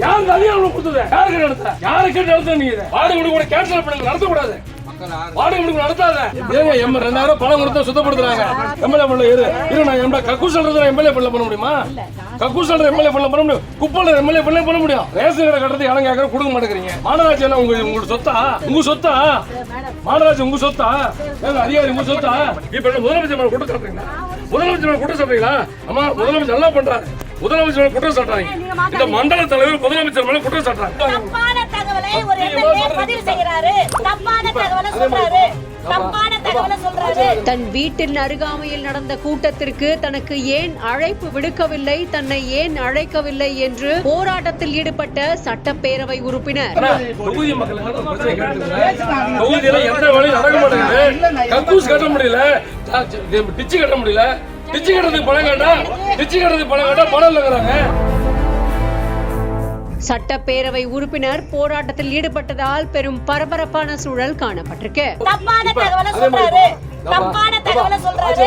யார் அதிகாரம் கொடுத்தது? யாருக்கு நடத்த? யாருக்கு நடத்த? நீ வாடகை வீடு கூட கேன்சல் பண்ணுங்க, நடத்தக்கூடாது. வாடகை வீடு நடத்தாத. ஏங்க 2000 பணம் கொடுத்தா சுத்தப்படுத்துறாங்க. எம்எல்ஏ பண்ணல இரு நான் எம்எல்ஏ கக்கூஸ் சொல்றத எம்எல்ஏ பண்ண முடியுமா? கக்கூஸ் சொல்ற எம்எல்ஏ பண்ண முடியும், குப்பல எம்எல்ஏ பண்ண முடியும். ரேஷன் கடை கட்டறது யாரும் கேட்கற கொடுக்க மாட்டேங்கிறீங்க. மாநகராட்சி எல்லாம் உங்க சொத்தா? உங்க சொத்தா? மாநகராட்சி உங்க சொத்தா? ஏங்க அதிகாரி உங்க சொத்தா? இப்ப முதலமைச்சர் மேல குற்றம் சாட்டுறீங்களா? முதலமைச்சர் மேல குற்றம் சாட்டுறீங்களா? ஆமா, முதலமைச்சர் நல்லா பண்றாரு. முதலமைச்சர் குற்றம் சாட்டுறாங்க. இந்த மண்டல தலைவர் முதலமைச்சர் மேல குற்றம் சாட்டுறாங்க. தப்பான தகவலை ஒரு எம்எல்ஏ பதிவு செய்யறாரு. தப்பான தகவலை சொல்றாரு. தன் வீட்டின் அருகாமையில் நடந்த கூட்டத்திற்கு தனக்கு ஏன் அழைப்பு விடுக்கவில்லை, தன்னை ஏன் அழைக்கவில்லை என்று போராட்டத்தில் ஈடுபட்ட சட்டப்பேரவை உறுப்பினர். தொகுதியில எந்த வழியும் நடக்க மாட்டேங்குது. கக்கூஸ் கட்ட முடியல, டிச்சு கட்ட முடியல. டிச்சு கட்டுறதுக்கு பணம் கேட்டா பணம் இல்லைங்கிறாங்க. சட்டப்பேரவை உறுப்பினர் போராட்டத்தில் ஈடுபட்டதால் பெரும் பரபரப்பான சூழல் காணப்பட்டிருக்கு. தப்பான தகவலை சொல்றாரு. தப்பான தகவலை சொல்றாரு.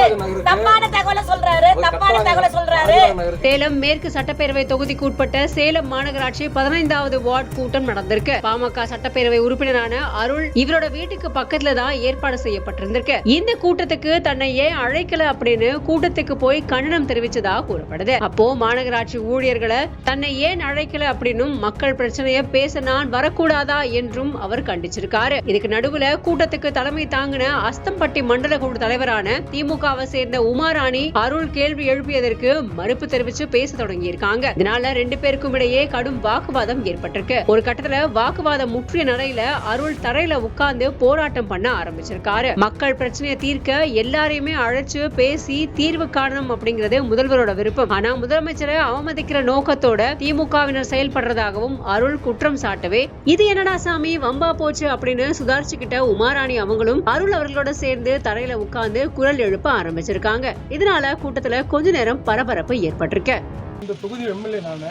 தப்பான தகவலை சொல்றாரு. தப்பான தகவலை சொல்றாரு. சேலம் மேற்கு சட்டப்பேரவை தொகுதிக்கு உட்பட்ட சேலம் மாநகராட்சி 15வது வார்டு கூட்டம் நடந்திருக்கு. பாமக சட்டப்பேரவை உறுப்பினரான அருள் இவரோட வீட்டுக்கு பக்கத்துல தான் ஏற்பாடு செய்யப்பட்டிருந்திருக்கு. இந்த கூட்டத்துக்கு தன்னை ஏன் அழைக்கல அப்படின்னு கூட்டத்துக்கு போய் கண்டனம் தெரிவிச்சதா கூறப்படுது. அப்போ மாநகராட்சி ஊழியர்களை தன்னை ஏன் அழைக்கல அப்படின்னு மக்கள் பிரச்சனையை பேச நான் வரக்கூடாதா என்றும் அவர் கண்டிச்சிருக்காரு. இதுக்கு நடுவுல கூட்டத்துக்கு தலைமை தாங்கின அஸ்தம்பட்டி மண்டல குழு தலைவரான திமுகவை சேர்ந்த உமாராணி அருள் கேள்வி எழுப்பியதற்கு மறுப்பு தெரிவிச்சு பேச தொடங்கி இருக்காங்க. இதனால 2 பேருக்கும் இடையே கடும் வாக்குவாதம் ஏற்பட்டிருக்கு. ஒரு கட்டத்துல வாக்குவாதம் முற்றிய நிலையில அருள் தரையில உட்கார்ந்து போராட்டம் பண்ண ஆரம்பிச்சிருக்காரு. மக்கள் பிரச்சனையை தீர்க்க எல்லாரையுமே அழைச்சு பேசி தீர்வு காணணும் அப்படிங்கறது முதல்வரோட விருப்பம். ஆனா முதலமைச்சரை அவமதிக்கிற நோக்கத்தோட திமுகவினர் செயல்படுறதாகவும் அருள் குற்றம் சாட்டவே இது என்னடா சாமி வம்பா போச்சு அப்படின்னு சுதாரிச்சுக்கிட்ட உமாராணி அவங்களும் அருள் அவர்களோட சேர்ந்து தரையில உட்கார்ந்து குரல் எழுப்ப ஆரம்பிச்சிருக்காங்க. இதனால கூட்டத்துல கொஞ்ச நேரம் பரபரப்பு ஏற்பட்டிருக்கு. இந்த தொகுதி எம்எல்ஏ நானு,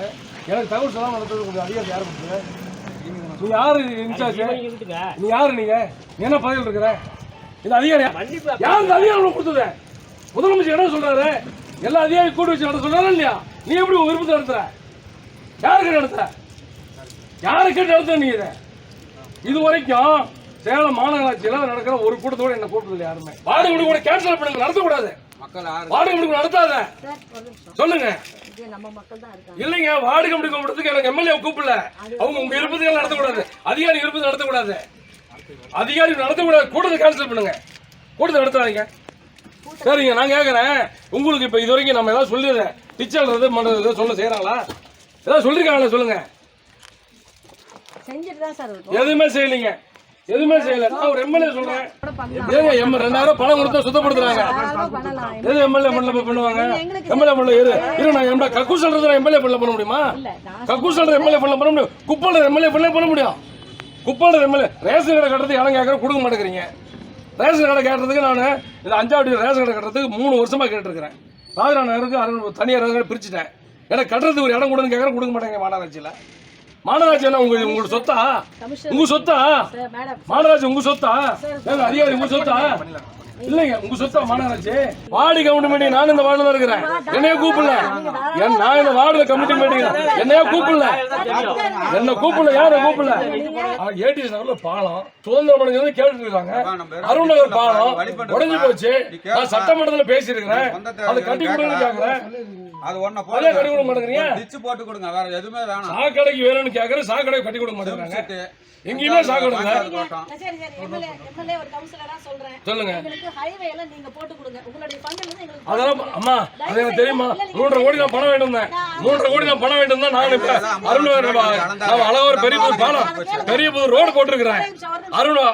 எனக்கு தகவல் சொல்லாம நடத்துறது கொஞ்சம் அதிகாரம் யாரு கொடுத்தது? நீ யாரு இன்சார்ஜ்? நீ யாரு? நீங்க என்ன பதவியில் இருக்கிற? இந்த அதிகாரியா? யார் இந்த அதிகாரம் கொடுத்தது? முதலமைச்சர் என்ன சொல்றாரு? எல்லா அதிகாரி கூட்டு வச்சு நடத்த சொல்றாரு இல்லையா? நீ எப்படி உங்க விருப்பத்தை நடத்துற? யாருக்கு நடத்துற? யாருக்கு நடத்த? நீ இது வரைக்கும் சேலம் மாநகராட்சியில நடக்கிற ஒரு கூட்டத்தோட என்ன கூட்டத்தில் யாருமே வாடகை வீடு கூட கேன்சல் பண்ணுங்க, நடத்தக்கூடாது. வாடகை வீடு நடத்தாத சொல்லுங்க. இல்லைங்க, வாடகை வீடு கூப்பிடுறதுக்கு எனக்கு எம்எல்ஏ கூப்பிடல. அவங்க உங்க விருப்பத்துக்கு நடத்தக்கூடாது. அதிகாரி விருப்பத்தை நடத்தக்கூடாது. அதிகாரி நடத்தக்கூடாது. கூட்டத்தை கேன்சல் பண்ணுங்க, கூட்டத்தை நடத்தாதீங்க. சரிங்க, நான் கேட்கறேன் உங்களுக்கு இப்ப இது வரைக்கும் நம்ம ஏதாவது சொல்லிடுறேன் டிச்சல்றது மண்டது சொல்ல செய்யறாங்களா? ஏதாவது சொல்லிருக்காங்களா? சொல்லுங்க. எதுவுமே செய்யலீங்க, எதுவுமே செய்யல. நான் ஒரு எம்எல்ஏ சொல்றேன். ஏங்க 2000 பணம் கொடுத்தா சுத்தப்படுத்துறாங்க. எது எம்எல்ஏ பண்ணுவாங்க? எம்எல்ஏ பண்ணல இரு நான் எம்எல்ஏ கக்கூஸ் சொல்றத எம்எல்ஏ பண்ண முடியுமா? கக்கூஸ் சொல்ற எம்எல்ஏ பண்ண முடியும், குப்பல எம்எல்ஏ பண்ண முடியும். குப்பல எம்எல்ஏ ரேஷன் கடை கட்டுறது யாரும் கேட்கற கொடுக்க மாட்டேங்கிறீங்க. ரேஷன் கடை கேட்டதுக்கு நான் இந்த 5வது ரேஷன் கடை கட்டுறதுக்கு 3 வருஷமா கேட்டுருக்கிறேன். ராஜராஜனருக்கு தனியார் ரேஷன் கடை பிரிச்சுட்டேன். எனக்கு கட்டுறதுக்கு ஒரு இடம் கொடுன்னு கேட்கற கொடுக்க மாட்டேங்க. மாநகராட்சியில மாநகராட்சி எல்லாம் உங்க சொத்தா? உங்க சொத்தா? மாநகராட்சி உங்க சொத்தா? அதிகாரி உங்க சொத்தா? இல்லைங்க, உங்க சொத்தா மாநகராட்சி? வார்டு கமிட்டி மீட்டிங் நான் இந்த வார்டுல இருக்கிறேன். என்னைய கூப்பிடல. நான் இந்த வார்டுல கமிட்டி மீட்டிங் என்னைய கூப்பிடல. என்ன கூப்பிடல. யாரை கூப்பிடல? ஏடிஎஸ் நகர்ல பாலம் சுதந்திர மணிக்கு கேட்டு இருக்காங்க. அருண் நகர் பாலம் உடைஞ்சு போச்சு. நான் சட்டமன்றத்தில் பேசி இருக்கிறேன். அதை கட்டி கொடுங்கன்னு கேட்கிறேன். அது ஒண்ணு போல கட்டி கொடுக்க மாட்டேங்கிறீங்க. டிச்சு போட்டு கொடுங்க, வேற எதுவுமே வேணாம். சாக்கடைக்கு வேணும்னு கேக்குறேன், சாக்கடை கட்டி கொடுக்க மாட்டேங்கிறாங்க. எங்கேயுமே சாக்கடை இல்ல. சரி சரி, எம்எல்ஏ ஒரு கவுன்சிலரா சொல்றேன். சொல்லுங்க. உங்களுக்கு ஹைவே எல்லாம் நீங்க போட்டு கொடுங்க. உங்களுடைய ஃபண்ட்ல இருந்து எங்களுக்கு அதெல்லாம் அம்மா அது எனக்கு தெரியுமா? 3.5 கோடி நான் பணம் வேண்டும் தான். 3.5 கோடி நான் பணம் வேண்டும் தான். நான் இப்ப அருண் நான் அழகா பெரிய பாலம் பெரிய ரோடு போட்டுருக்கிறேன்.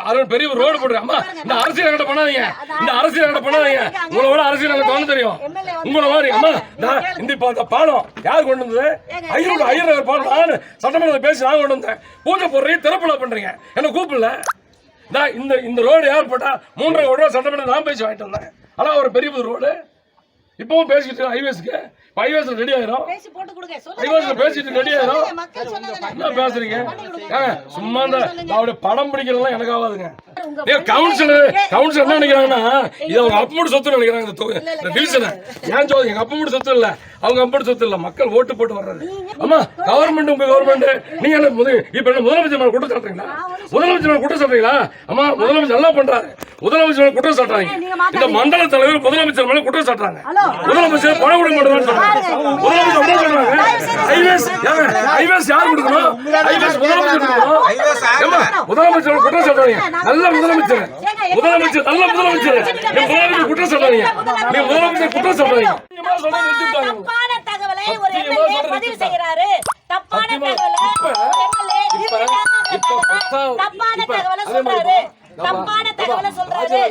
அருண் பெரிய ரோடு போட்டுருக்கேன். அம்மா இந்த அரசியல் கிட்ட பண்ணாதீங்க, இந்த அரசியல் கிட்ட பண்ணாதீங்க. உங்களோட அரசியல் எனக்கு கவனம் தெரியும். உங்களை மாதிரி அம்மா இந்த பாலம் யார் கொண்டு வந்தது? ஐயர் பாலம் நான் சட்டமன்றத்தில் பேசி நான் கொண்டு வந்தேன். பூஜை போடுறீங்க, திறப்புல பண்றீங்க, என்ன கூப்பிடல. இந்த ரோடு யார் போட்டா? 3.5 கோடி ரூபாய் சட்டமன்றத்தில் நான் பேசி வாங்கிட்டு வந்தேன். அதான் ஒரு பெரிய ரோடு இப்பவும் பேசிட்டு ஹைவேஸ்க்கு ஹைவேஸ் ரெடி ஆயிரும். ஹைவேஸ்ல பேசிட்டு ரெடி ஆயிரும். என்ன பேசுறீங்க? சும்மா இந்த படம் பிடிக்கிறதெல்லாம் எனக்கு ஆகாதுங்க. கவுன்சிலர் என்ன நினைக்கிறாங்கன்னா இது அவங்க அப்பமோடு சொத்து நினைக்கிறாங்க. இந்த டிவிஷனை ஏன் சொல்லுங்க, எங்க அப்பமோடு சொத்து இல்ல, அவங்க அப்பமோடு சொத்து இல்ல, மக்கள் ஓட்டு போட்டு வர்றது. ஆமா, கவர்மெண்ட் உங்க கவர்மெண்ட் நீங்க என்ன இப்ப என்ன முதலமைச்சர் மேல குற்றம் சாட்டுறீங்களா? முதலமைச்சர் மேல குற்றம் சாட்டுறீங்களா? ஆமா, முதலமைச்சர் நல்லா பண்றாரு, முதலமைச்சர் மேல குற்றம் சாட்டுறாங்க. இந்த மண்டல தலைவர் முதலமைச்சர் மேல குற்றம் சாட்டுறாங்க. முதலமைச்சர் பணம் கொடுக்க மாட்டேங்கிறாங்க. முதலமைச்சர் என்ன சொல்றாங்க? ஐவேஸ் யார் கொடுக்கணும்? ஐவேஸ் முதலமைச்சர் கொடுக்கணும். முதலமைச்சர் குற்றம் சாட்டுறாங்க. நல்ல முதலமைச்சர், முதலமைச்சர் நல்ல முதலமைச்சர், நீ முதலமைச்சர் குற்றம் சாட்டுறாங்க. நீ முதலமைச்சர் குற்றம் சாட்டுறாங்க. தப்பான தகவலை ஒரு எம்எல்ஏ பதிவு செய்கிறாரு. தப்பான தகவலை தப்பான தகவலை சொல்றாரு. தப்பான தகவலை சொல்றாரு.